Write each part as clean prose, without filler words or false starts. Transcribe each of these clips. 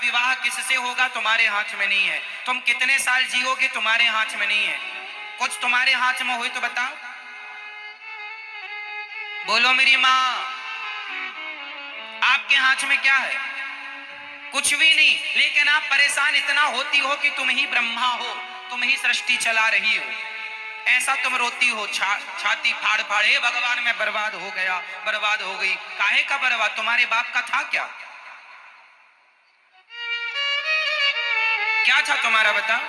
विवाह किससे होगा तुम्हारे हाथ में नहीं है, तुम कितने साल जियोगे तुम्हारे हाथ में नहीं है। कुछ तुम्हारे हाथ में हो तो बताओ, बोलो मेरी माँ, आपके हाथ में क्या है? कुछ भी नहीं। लेकिन आप परेशान इतना होती हो कि तुम ही ब्रह्मा हो, तुम ही सृष्टि चला रही हो, ऐसा तुम रोती हो छाती फाड़ फाड़, हे भगवान मैं बर्बाद हो गया, बर्बाद हो गई। काहे का बर्बाद? तुम्हारे बाप का था क्या? क्या था तुम्हारा बताओ?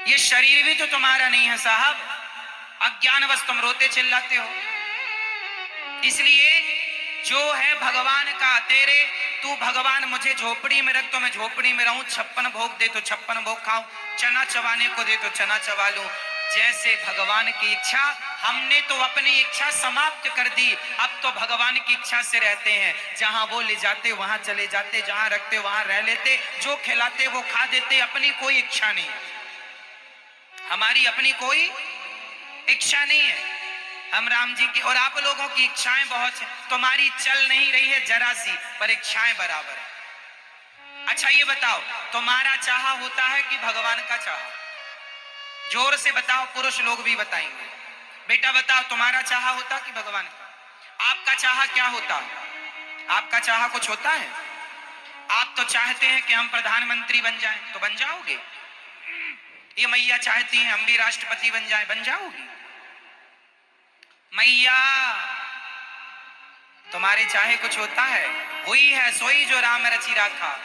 ये शरीर भी तो तुम्हारा नहीं है साहब, अज्ञानवश तुम रोते चिल्लाते हो। इसलिए जो है भगवान का तेरे, तू भगवान मुझे झोपड़ी में रख तो मैं झोपड़ी में रहूं, 56 भोग दे तो 56 भोग खाऊं, चना चबाने को दे तो चना चबा लूं। जैसे भगवान की इच्छा, हमने तो अपनी इच्छा समाप्त कर दी, अब तो भगवान की इच्छा से रहते हैं। जहां वो ले जाते वहां चले जाते, जहां रखते वहां रह लेते, जो खिलाते वो खा देते। अपनी कोई इच्छा नहीं, हमारी अपनी कोई इच्छा नहीं है। हम राम जी की और आप लोगों की इच्छाएं बहुत है, तुम्हारी चल नहीं रही है जरा सी, पर इच्छाएं बराबर है। अच्छा ये बताओ, तुम्हारा चाहा होता है कि भगवान का चाहा? जोर से बताओ, पुरुष लोग भी बताएंगे। बेटा बताओ, तुम्हारा चाहा होता कि भगवान का? आपका चाहा क्या होता? आपका चाहा कुछ होता है? आप तो चाहते हैं कि हम प्रधानमंत्री बन जाएं, तो बन जाओगे। ये मैया चाहती हैं हम भी राष्ट्रपति बन जाएं, बन जाओगी। मैया तुम्हारे चाहे कुछ होता है? हुई है सोई जो राम रचि राखा।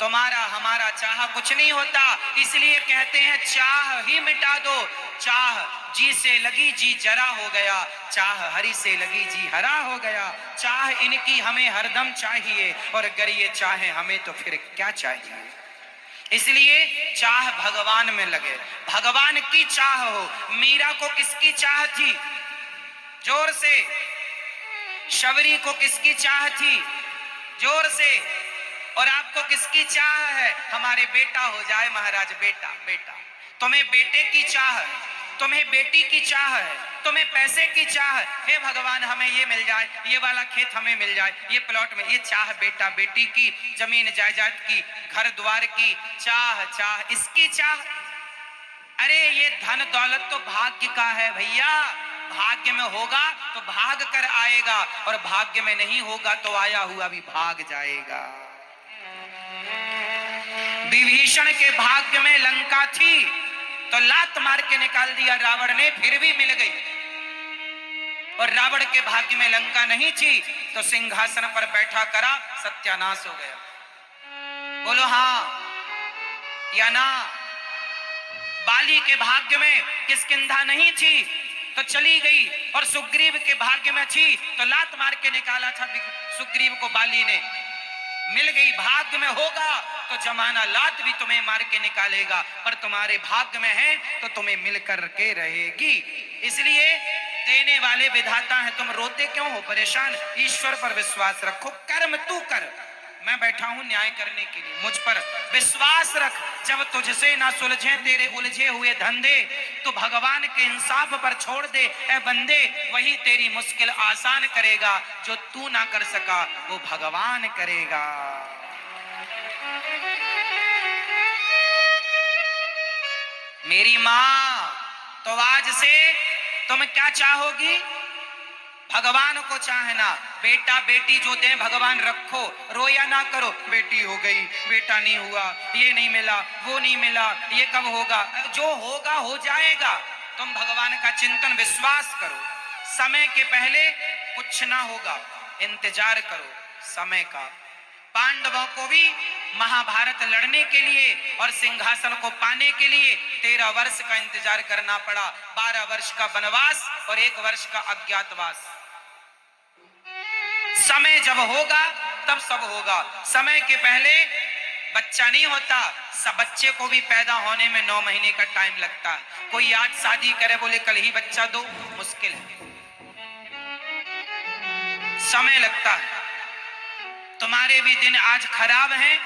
तुम्हारा हमारा चाह कुछ नहीं होता, इसलिए कहते हैं चाह ही मिटा दो। चाह जी से लगी जी जरा हो गया, चाह हरि से लगी जी हरा हो गया। चाह इनकी हमें हरदम चाहिए, और अगर ये चाहे हमें तो फिर क्या चाहिए। इसलिए चाह भगवान में लगे, भगवान की चाह हो। मीरा को किसकी चाह थी? जोर से। शबरी को किसकी चाह थी? जोर से। और आपको किसकी चाह है? हमारे बेटा हो जाए महाराज, बेटा बेटा। तुम्हें बेटे की चाह है, तुम्हें बेटी की चाह है, तुम्हें पैसे की चाह है। हे भगवान हमें ये मिल जाए, ये वाला खेत हमें मिल जाए, ये प्लॉट में, ये चाह बेटा बेटी की, जमीन जायदाद की, घर द्वार की चाह, चाह इसकी चाह। अरे ये धन दौलत तो भाग्य का है भैया, भाग्य में होगा तो भाग कर आएगा, और भाग्य में नहीं होगा तो आया हुआ भी भाग जाएगा। विभीषण के भाग्य में लंका थी तो लात मार के निकाल दिया रावण ने, फिर भी मिल गई। और रावण के भाग्य में लंका नहीं थी तो सिंहासन पर बैठा करा सत्यानाश हो गया। बोलो हाँ या ना? बाली के भाग्य में किष्किंधा नहीं थी तो चली गई, और सुग्रीव के भाग्य में थी तो लात मार के निकाला था सुग्रीव को बाली ने, मिल गई। भाग्य में होगा तो जमाना लात भी तुम्हें मार के निकालेगा, पर तुम्हारे भाग्य में है तो तुम्हें मिल कर के रहेगी। इसलिए देने वाले विधाता हैं। तुम रोते क्यों हो, परेशान? ईश्वर पर विश्वास रखो, कर्म तू कर, मैं बैठा हूं न्याय करने के लिए, मुझ पर विश्वास रख। जब तुझसे ना सुलझे तेरे उलझे हुए धंधे, तो भगवान के इंसाफ पर छोड़ दे ए बंदे, वही तेरी मुश्किल आसान करेगा। जो तू ना कर सका वो भगवान करेगा। मेरी माँ, तो आज से तुम क्या चाहोगी? भगवान को चाहना। बेटा बेटी जो दे भगवान रखो, रोया ना करो, बेटी हो गई, बेटा नहीं हुआ, ये नहीं मिला, वो नहीं मिला, ये कब होगा? जो होगा हो जाएगा। तुम भगवान का चिंतन विश्वास करो, समय के पहले कुछ ना होगा, इंतजार करो समय का। पांडवों को भी महाभारत लड़ने के लिए और सिंहासन को पाने के लिए 13 वर्ष का इंतजार करना पड़ा। 12 वर्ष का वनवास और 1 वर्ष का अज्ञातवास। समय जब होगा तब सब होगा। समय के पहले बच्चा नहीं होता। सब बच्चे को भी पैदा होने में 9 महीने का टाइम लगता है। कोई आज शादी करे बोले कल ही बच्चा दो, मुश्किल है, समय लगता है। तुम्हारे भी दिन आज खराब हैं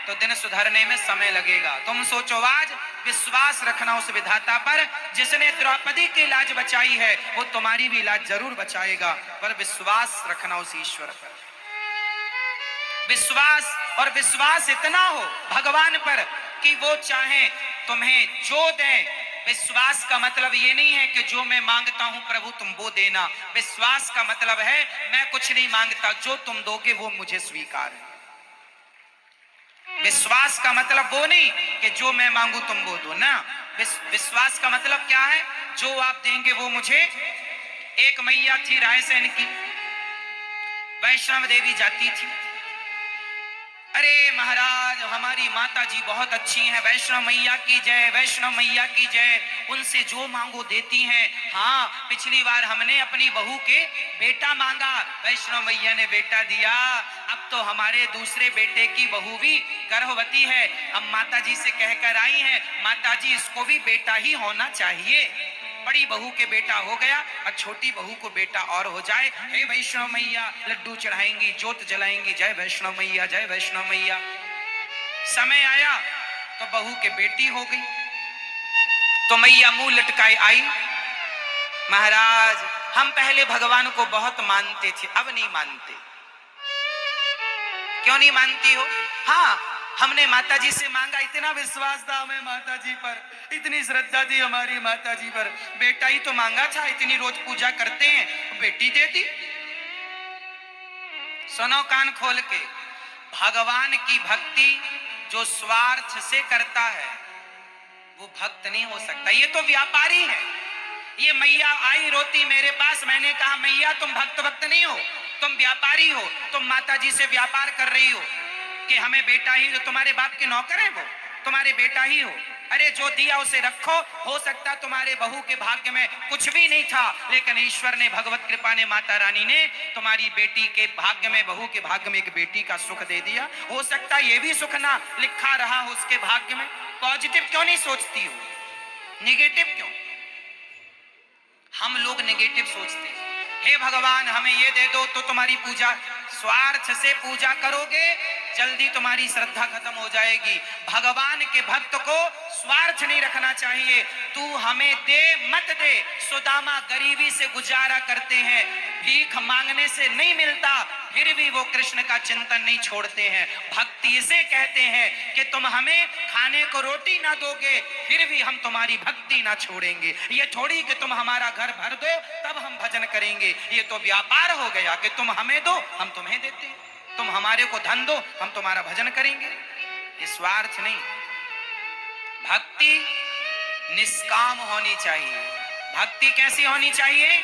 तो दिन सुधरने में समय लगेगा। तुम सोचो, आज विश्वास रखना उस विधाता पर जिसने द्रौपदी की लाज बचाई है, वो तुम्हारी भी लाज जरूर बचाएगा। पर विश्वास रखना उस ईश्वर पर। विश्वास और विश्वास इतना हो भगवान पर कि वो चाहे तुम्हें जो दें। विश्वास का मतलब ये नहीं है कि जो मैं मांगता हूं प्रभु तुम वो देना। विश्वास का मतलब है मैं कुछ नहीं मांगता, जो तुम दोगे वो मुझे स्वीकार है। विश्वास का मतलब वो नहीं कि जो मैं मांगू तुम वो दो ना। विश्वास का मतलब क्या है? जो आप देंगे वो मुझे। एक मैया थी रायसेन की, वैष्णव देवी जाती थी। अरे महाराज हमारी माता जी बहुत अच्छी हैं, वैष्णव मैया की जय, वैष्णव मैया की जय, उनसे जो मांगो देती हैं। हाँ, पिछली बार हमने अपनी बहू के बेटा मांगा, वैष्णव मैया ने बेटा दिया। अब तो हमारे दूसरे बेटे की बहू भी गर्भवती है, हम माता जी से कहकर आई हैं माता जी इसको भी बेटा ही होना चाहिए। बड़ी बहू के बेटा हो गया और छोटी बहू को बेटा और हो जाए। हे वैष्णव मैया, लड्डू चढ़ाएंगी, जोत जलाएंगी, जय वैष्णव मैया, जय वैष्णव मैया। समय आया तो बहू के बेटी हो गई, तो मैया मुंह लटकाए आई, महाराज हम पहले भगवान को बहुत मानते थे, अब नहीं मानते। क्यों नहीं मानती हो? हाँ, हमने माता जी से मांगा, इतना विश्वास था हमें माता जी पर, इतनी श्रद्धा थी हमारी माता जी पर, बेटा ही तो मांगा था, इतनी रोज पूजा करते हैं, बेटी दे दी। सुनो कान खोल के, भगवान की भक्ति जो स्वार्थ से करता है वो भक्त नहीं हो सकता, ये तो व्यापारी है। ये मैया आई रोती मेरे पास, मैंने कहा मैया तुम भक्त नहीं हो, तुम व्यापारी हो, तुम माता जी से व्यापार कर रही हो कि हमें बेटा ही, जो तुम्हारे बाप के नौकर है वो तुम्हारे बेटा ही हो। अरे जो दिया उसे रखो, हो सकता तुम्हारे बहू के भाग्य में कुछ भी नहीं था, लेकिन ईश्वर ने, भगवत कृपा ने, माता रानी ने तुम्हारी बेटी के भाग्य में, बहू के भाग्य में एक बेटी का सुख दे दिया। हो सकता ये भी सुख ना लिखा रहा हो उसके भाग्य में। पॉजिटिव क्यों नहीं सोचती हो, निगेटिव क्यों? हम लोग नेगेटिव सोचते हैं। हे भगवान हमें ये दे दो तो तुम्हारी पूजा, स्वार्थ से पूजा करोगे जल्दी तुम्हारी श्रद्धा खत्म हो जाएगी। भगवान के भक्त को स्वार्थ नहीं रखना चाहिए। तू हमें दे मत दे, सुदामा गरीबी से गुजारा करते हैं, भीख मांगने से नहीं मिलता, फिर भी वो कृष्ण का चिंतन नहीं छोड़ते हैं। भक्ति इसे कहते हैं कि तुम हमें खाने को रोटी ना दोगे फिर भी हम तुम्हारी भक्ति ना छोड़ेंगे। ये थोड़ी कि तुम हमारा घर भर दो तब हम भजन करेंगे, ये तो व्यापार हो गया कि तुम हमें दो हम तुम्हें देते हैं, तुम हमारे को धन दो हम तुम्हारा भजन करेंगे। ये स्वार्थ नहीं। भक्ति निष्काम होनी चाहिए। भक्ति कैसी होनी चाहिए?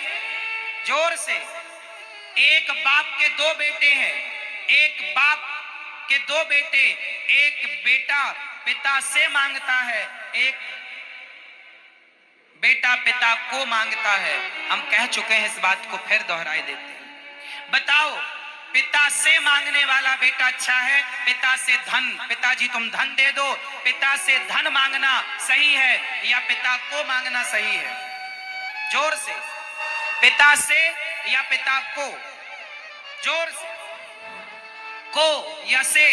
जोर से। एक बाप के दो बेटे हैं, एक बाप के दो बेटे, एक बेटा पिता से मांगता है, एक बेटा पिता को मांगता है। हम कह चुके हैं, इस बात को फिर दोहराए देते हैं। बताओ, पिता से मांगने वाला बेटा अच्छा है, पिता से धन, पिताजी तुम धन दे दो, पिता से धन मांगना सही है या पिता को मांगना सही है? जोर से। पिता से या पिता को? जोर से। को या से?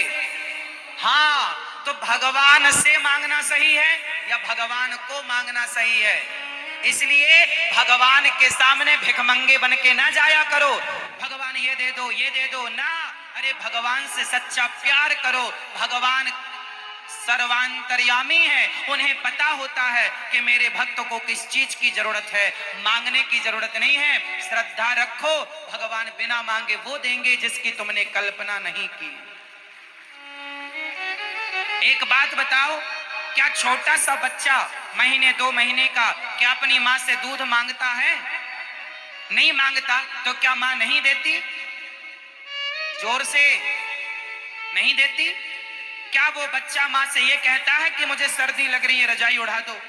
हाँ, तो भगवान से मांगना सही है या भगवान को मांगना सही है? इसलिए भगवान के सामने भिखमंगे बन के ना जाया करो, भगवान ये दे दो ना। अरे भगवान से सच्चा प्यार करो। भगवान सर्वांतर्यामी है, उन्हें पता होता है कि मेरे भक्त को किस चीज की जरूरत है, मांगने की जरूरत नहीं है। श्रद्धा रखो, भगवान बिना मांगे वो देंगे जिसकी तुमने कल्पना नहीं की। एक बात बताओ, क्या छोटा सा बच्चा महीने 2 महीने का क्या अपनी मां से दूध मांगता है? नहीं मांगता, तो क्या मां नहीं देती? जोर से। नहीं देती? क्या वो बच्चा मां से ये कहता है कि मुझे सर्दी लग रही है रजाई उड़ा दो?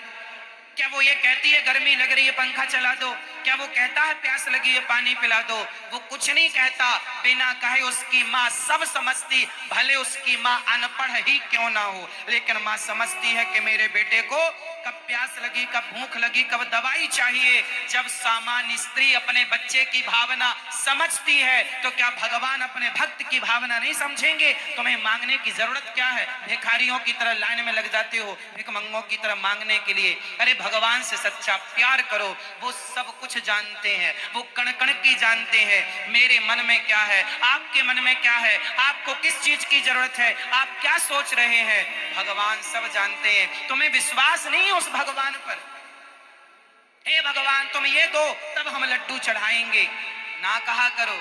क्या वो ये कहती है गर्मी लग रही है पंखा चला दो? क्या वो कहता है प्यास लगी है पानी पिला दो? वो कुछ नहीं कहता। बिना कहे उसकी माँ सब समझती, भले उसकी माँ अनपढ़ ही क्यों ना हो, लेकिन माँ समझती है कि मेरे बेटे को कब प्यास लगी, कब भूख लगी, कब दवाई चाहिए। जब सामान्य स्त्री अपने बच्चे की भावना समझती है तो क्या भगवान अपने भक्त की भावना नहीं समझेंगे? तुम्हें मांगने की जरूरत क्या है? भिखारियों की तरह लाइन में लग जाते हो भिखमंगों की तरह मांगने के लिए। अरे भगवान से सच्चा प्यार करो, वो सब कुछ जानते हैं, वो कण कण की जानते हैं मेरे मन में क्या है, आपके मन में क्या है, आपको किस चीज की जरूरत है, आप क्या सोच रहे हैं। भगवान सब जानते हैं। तुम्हें विश्वास नहीं है उस भगवान पर? हे भगवान तुम ये दो तब हम लड्डू चढ़ाएंगे, ना कहा करो।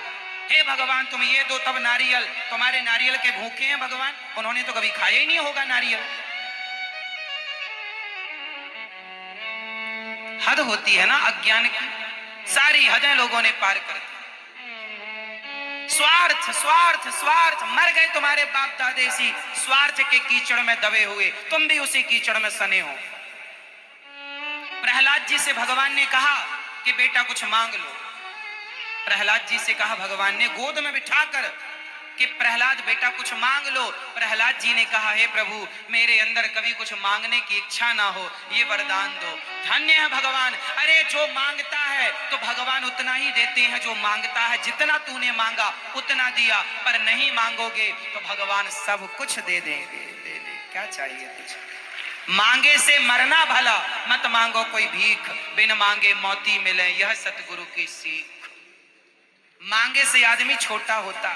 हे भगवान तुम ये दो तब नारियल, तुम्हारे नारियल के भूखे हैं भगवान, उन्होंने तो कभी खाया ही नहीं होगा नारियल। हद होती है ना अज्ञान की, सारी हदें लोगों ने पार कर दी। स्वार्थ स्वार्थ स्वार्थ, मर गए तुम्हारे बाप दादे सी स्वार्थ के कीचड़ में दबे हुए, तुम भी उसी कीचड़ में सने हो। प्रहलाद जी से भगवान ने कहा कि बेटा कुछ मांग लो। प्रहलाद जी से कहा भगवान ने गोद में बिठाकर कि प्रहलाद बेटा कुछ मांग लो। प्रहलाद जी ने कहा हे प्रभु मेरे अंदर कभी कुछ मांगने की इच्छा ना हो, ये वरदान दो। धन्य है भगवान। अरे जो मांगता है तो भगवान उतना ही देते हैं, जो मांगता है जितना तूने मांगा उतना दिया, पर नहीं मांगोगे तो भगवान सब कुछ दे देंगे। दे दे क्या चाहिए तुझे? मांगे से मरना भला, मत मांगो कोई भीख, बिन मांगे मोती मिले यह सतगुरु की सीख। मांगे से आदमी छोटा होता,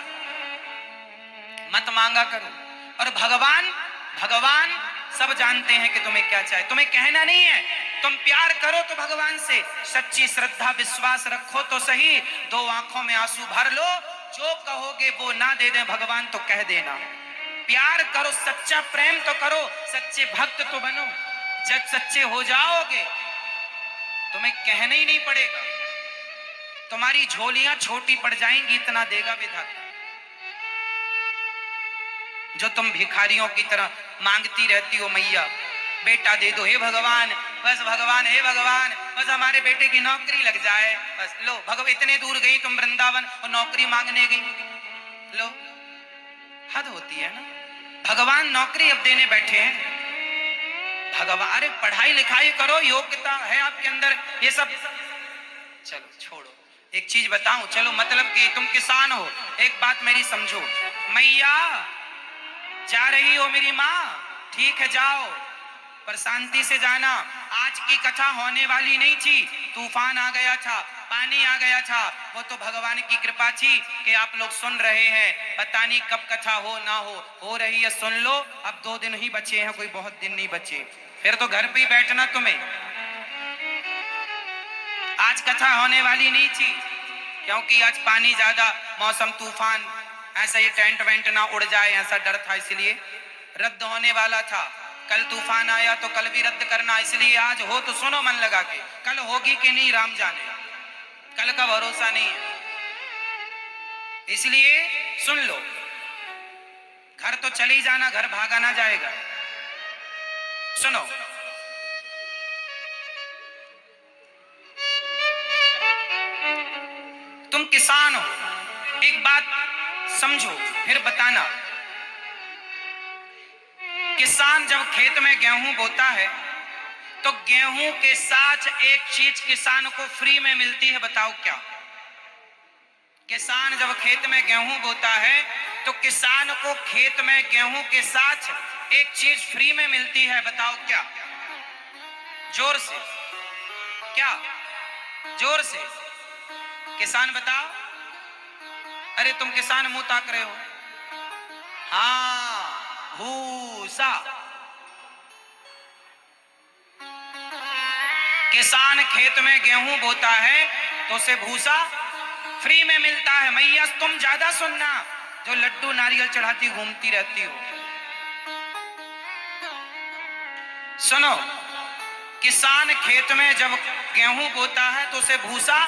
मत मांगा करो। और भगवान भगवान सब जानते हैं कि तुम्हें क्या चाहिए, तुम्हें कहना नहीं है। तुम प्यार करो तो भगवान से सच्ची श्रद्धा विश्वास रखो तो सही, दो आंखों में आंसू भर लो, जो कहोगे वो ना दे दे भगवान तो कह देना। प्यार करो, सच्चा प्रेम तो करो, सच्चे भक्त तो बनो। जब सच्चे हो जाओगे तुम्हें कहना ही नहीं पड़ेगा, तुम्हारी झोलियां छोटी पड़ जाएंगी, इतना देगा विधाता। जो तुम भिखारियों की तरह मांगती रहती हो मैया बेटा दे दो, हे भगवान बस भगवान, हे भगवान बस हमारे बेटे की नौकरी लग जाए, बस लो भगवान। इतने दूर गई तुम वृंदावन और नौकरी मांगने गई, लो हद होती है ना। भगवान नौकरी अब देने बैठे हैं। भगवान अरे पढ़ाई लिखाई करो, योग्यता है आपके अंदर, ये सब चलो छोड़ो। एक चीज बताऊं, चलो मतलब कि तुम किसान हो, एक बात मेरी समझो। मैया जा रही हो मेरी माँ, ठीक है जाओ, पर शांति से जाना। आज की कथा होने वाली नहीं थी, तूफान आ गया था, पानी आ गया था, वो तो भगवान की कृपा थी कि आप लोग सुन रहे हैं। पता नहीं कब कथा हो ना हो रही है, सुन लो। अब 2 दिन ही बचे हैं, कोई बहुत दिन नहीं बचे, फिर तो घर पे ही बैठना तुम्हें। आज कथा होने वाली नहीं थी क्योंकि आज पानी ज्यादा, मौसम तूफान, ऐसा ये टेंट वेंट ना उड़ जाए ऐसा डर था, इसलिए रद्द होने वाला था। कल तूफान आया तो कल भी रद्द करना, इसलिए आज हो तो सुनो मन लगा के, कल होगी कि नहीं राम जाने, कल का भरोसा नहीं है, इसलिए सुन लो। घर तो चले ही जाना, घर भागा ना जाएगा। सुनो, तुम किसान हो, एक बात समझो फिर बताना। किसान जब खेत में गेहूं बोता है तो गेहूं के साथ एक चीज किसान को फ्री में मिलती है, बताओ क्या? किसान जब खेत में गेहूं बोता है तो किसान को खेत में गेहूं के साथ एक चीज फ्री में मिलती है, बताओ क्या? जोर से, क्या? जोर से किसान बताओ। अरे तुम किसान मुंह ताक रहे हो। हाँ, भूसा। किसान खेत में गेहूं बोता है तो उसे भूसा फ्री में मिलता है। मैया तुम ज्यादा सुनना, जो लड्डू नारियल चढ़ाती घूमती रहती हो, सुनो। किसान खेत में जब गेहूं बोता है तो उसे भूसा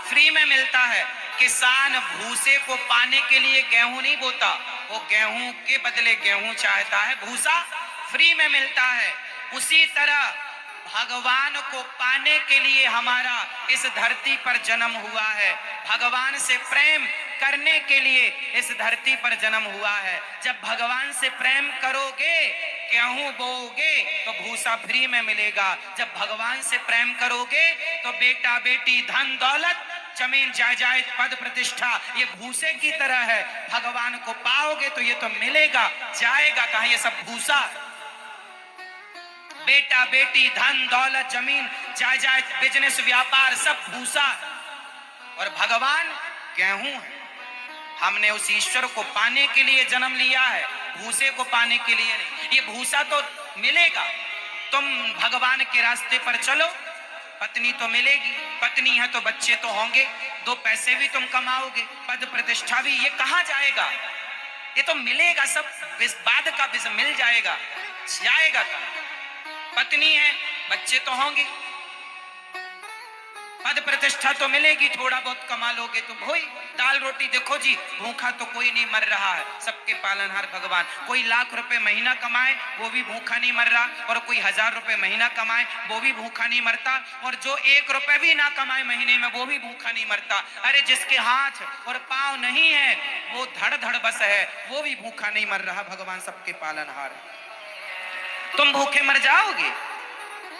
फ्री में मिलता है। किसान भूसे को पाने के लिए गेहूं नहीं बोता, वो गेहूं के बदले गेहूं चाहता है, भूसा फ्री में मिलता है। उसी तरह भगवान को पाने के लिए हमारा इस धरती पर जन्म हुआ है, भगवान से प्रेम करने के लिए इस धरती पर जन्म हुआ है। जब भगवान से प्रेम करोगे, गेहूं बोओगे तो भूसा फ्री में मिलेगा। जब भगवान से प्रेम करोगे तो बेटा बेटी धन दौलत जमीन जायदाद पद प्रतिष्ठा ये भूसे की तरह है। भगवान को पाओगे तो ये तो मिलेगा, जाएगा कहां? ये सब भूसा। बेटा बेटी धन दौलत जमीन जायदाद बिजनेस व्यापार सब भूसा, और भगवान गेहूं है। हमने उस ईश्वर को पाने के लिए जन्म लिया है, भूसे को पाने के लिए नहीं। ये भूसा तो मिलेगा, तुम भगवान के रास्ते पर चलो, पत्नी तो मिलेगी, पत्नी है तो बच्चे तो होंगे, दो पैसे भी तुम कमाओगे, पद प्रतिष्ठा भी, ये कहां जाएगा? ये तो मिलेगा सब, बाद का मिल जाएगा, जाएगा कहां? पत्नी है, बच्चे तो होंगे, पद प्रतिष्ठा तो मिलेगी, थोड़ा बहुत कमा लोगे तो वही दाल रोटी। देखो जी, भूखा तो कोई नहीं मर रहा है, सबके पालनहार भगवान। कोई लाख रुपए महीना कमाए वो भी भूखा नहीं मर रहा, और कोई 1000 रुपए महीना कमाए वो भी भूखा नहीं मरता, और जो 1 रुपए भी ना कमाए महीने में वो भी भूखा नहीं मरता। अरे जिसके हाथ और पांव नहीं है वो धड़ धड़ बस है, वो भी भूखा नहीं मर रहा, भगवान सबके पालनहार है। तुम भूखे मर जाओगे।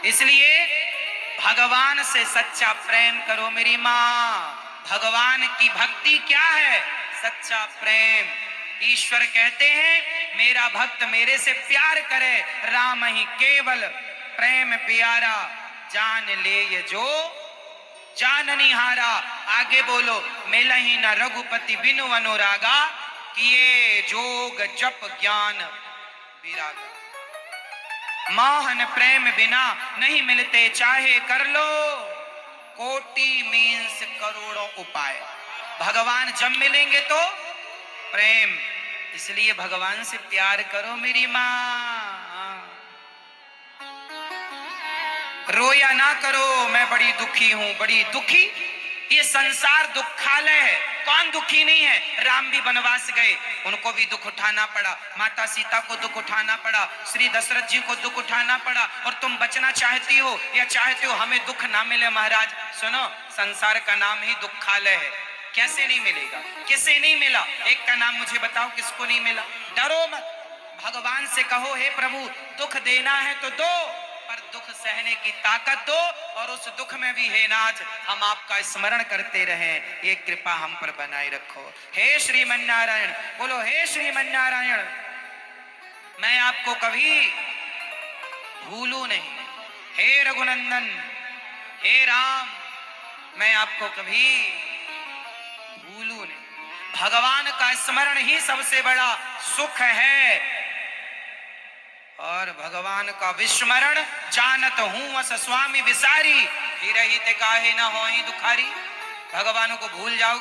इसलिए भगवान से सच्चा प्रेम करो मेरी माँ। भगवान की भक्ति क्या है? सच्चा प्रेम। ईश्वर कहते हैं मेरा भक्त मेरे से प्यार करे, राम ही केवल प्रेम प्यारा, जान ले ये जो जाननिहारा। आगे बोलो, मिलहि न रघुपति बिनु अनुरागा, किए जोग जप ज्ञान विरागा। मोहन प्रेम बिना नहीं मिलते, चाहे कर लो कोटि मीन्स करोड़ों उपाय। भगवान जब मिलेंगे तो प्रेम, इसलिए भगवान से प्यार करो मेरी माँ। रोया ना करो, मैं बड़ी दुखी हूं, बड़ी दुखी। ये संसार दुखालय है, कौन दुखी नहीं है? राम भी वनवास गए, उनको भी दुख उठाना पड़ा, माता सीता को दुख उठाना पड़ा, श्री दशरथ जी को दुख उठाना पड़ा। और तुम बचना चाहती हो या चाहते हो हमें दुख ना मिले? महाराज सुनो, संसार का नाम ही दुखालय है। कैसे नहीं मिलेगा? किसे नहीं मिला? एक का नाम मुझे बताओ, किसको नहीं मिला? डरो मत, भगवान से कहो हे प्रभु दुख देना है तो दो, पर दुख सहने की ताकत दो, और उस दुख में भी हे नाथ हम आपका स्मरण करते रहें, ये कृपा हम पर बनाए रखो। हे श्रीमन नारायण, बोलो हे श्रीमन नारायण। मैं आपको कभी भूलू नहीं, हे रघुनंदन, हे राम, मैं आपको कभी भूलू नहीं। भगवान का स्मरण ही सबसे बड़ा सुख है, और भगवान का विस्मरण जानत हूं अस स्वामी विसारी, फिर ही ते काहे न होई दुखारी। भगवान को भूल जाओ